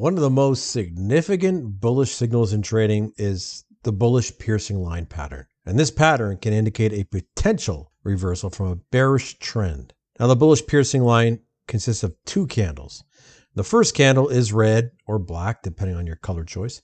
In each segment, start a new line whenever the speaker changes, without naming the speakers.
One of the most significant bullish signals in trading is the bullish piercing line pattern. And this pattern can indicate a potential reversal from a bearish trend. Now, the bullish piercing line consists of two candles. The first candle is red or black, depending on your color choice.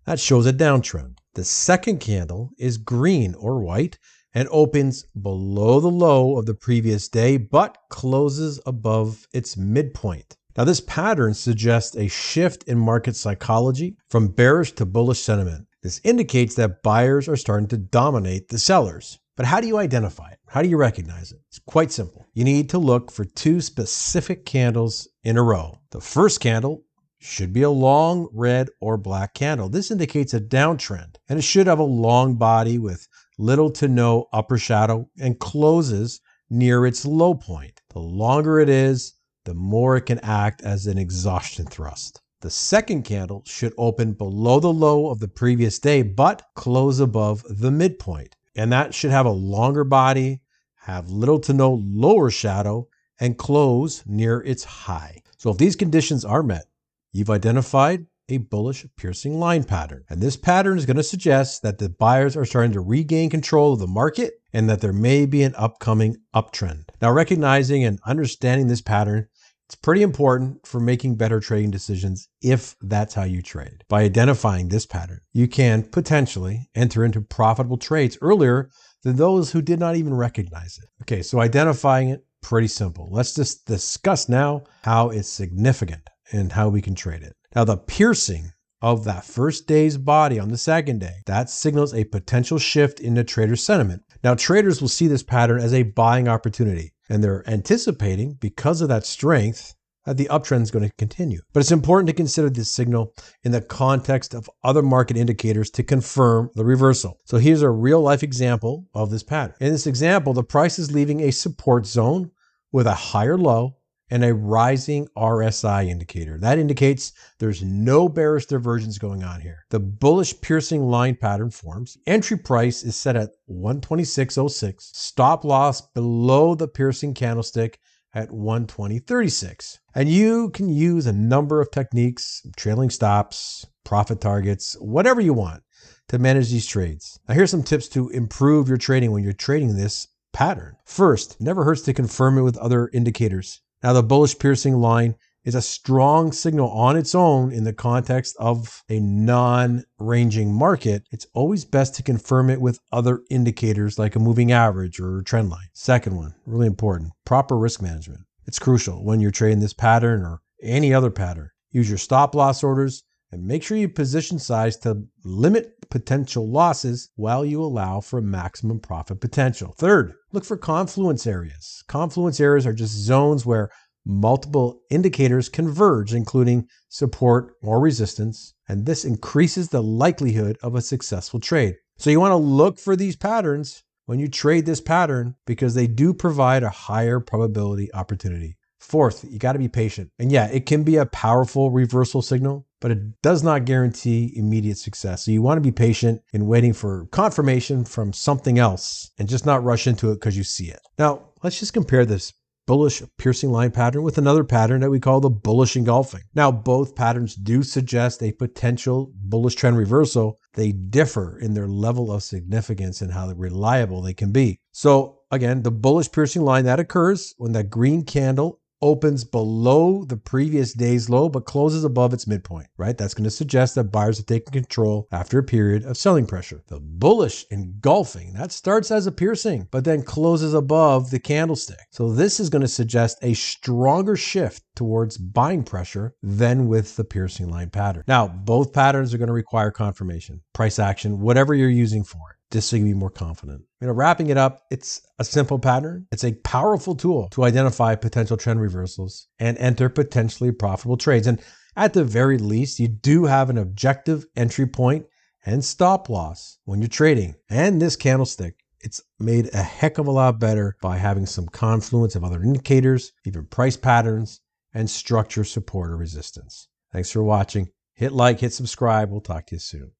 That shows a downtrend. The second candle is green or white and opens below the low of the previous day, but closes above its midpoint. Now, this pattern suggests a shift in market psychology from bearish to bullish sentiment. This indicates that buyers are starting to dominate the sellers. But how do you identify it? How do you recognize it? It's quite simple. You need to look for two specific candles in a row. The first candle should be a long red or black candle. This indicates a downtrend, and it should have a long body with little to no upper shadow and closes near its low point. The longer it is, the more it can act as an exhaustion thrust. The second candle should open below the low of the previous day, but close above the midpoint. And that should have a longer body, have little to no lower shadow, and close near its high. So if these conditions are met, you've identified a bullish piercing line pattern. And this pattern is going to suggest that the buyers are starting to regain control of the market and that there may be an upcoming uptrend. Now, recognizing and understanding this pattern, it's pretty important for making better trading decisions if that's how you trade. By identifying this pattern, you can potentially enter into profitable trades earlier than those who did not even recognize it. Okay, so identifying it, pretty simple. Let's just discuss now how it's significant and how we can trade it. Now, the piercing of that first day's body on the second day, that signals a potential shift in the trader sentiment. Now, traders will see this pattern as a buying opportunity, and they're anticipating, because of that strength, that the uptrend is going to continue. But it's important to consider this signal in the context of other market indicators to confirm the reversal. So here's a real-life example of this pattern. In this example, the price is leaving a support zone with a higher low and a rising RSI indicator. That indicates there's no bearish divergence going on here. The bullish piercing line pattern forms. Entry price is set at 126.06. Stop loss below the piercing candlestick at 120.36. And you can use a number of techniques, trailing stops, profit targets, whatever you want to manage these trades. Now, here's some tips to improve your trading when you're trading this pattern. First, it never hurts to confirm it with other indicators. Now, the bullish piercing line is a strong signal on its own in the context of a non-ranging market. It's always best to confirm it with other indicators like a moving average or a trend line. Second one, really important, proper risk management. It's crucial when you're trading this pattern or any other pattern. Use your stop loss orders and make sure you position size to limit potential losses while you allow for maximum profit potential. Third, look for confluence areas. Confluence areas are just zones where multiple indicators converge, including support or resistance, and this increases the likelihood of a successful trade. So you want to look for these patterns when you trade this pattern because they do provide a higher probability opportunity. Fourth, you got to be patient. And yeah, it can be a powerful reversal signal, but it does not guarantee immediate success. So you want to be patient in waiting for confirmation from something else and just not rush into it because you see it. Now, let's just compare this bullish piercing line pattern with another pattern that we call the bullish engulfing. Now, both patterns do suggest a potential bullish trend reversal. They differ in their level of significance and how reliable they can be. So again, the bullish piercing line that occurs when that green candle opens below the previous day's low, but closes above its midpoint, right? That's going to suggest that buyers are taking control after a period of selling pressure. The bullish engulfing, that starts as a piercing, but then closes above the candlestick. So this is going to suggest a stronger shift towards buying pressure than with the piercing line pattern. Now, both patterns are going to require confirmation, price action, whatever you're using for it, just so you can be more confident. Wrapping it up, it's a simple pattern. It's a powerful tool to identify potential trend reversals and enter potentially profitable trades. And at the very least, you do have an objective entry point and stop loss when you're trading. And this candlestick, it's made a heck of a lot better by having some confluence of other indicators, even price patterns, and structure support or resistance. Thanks for watching. Hit like, hit subscribe. We'll talk to you soon.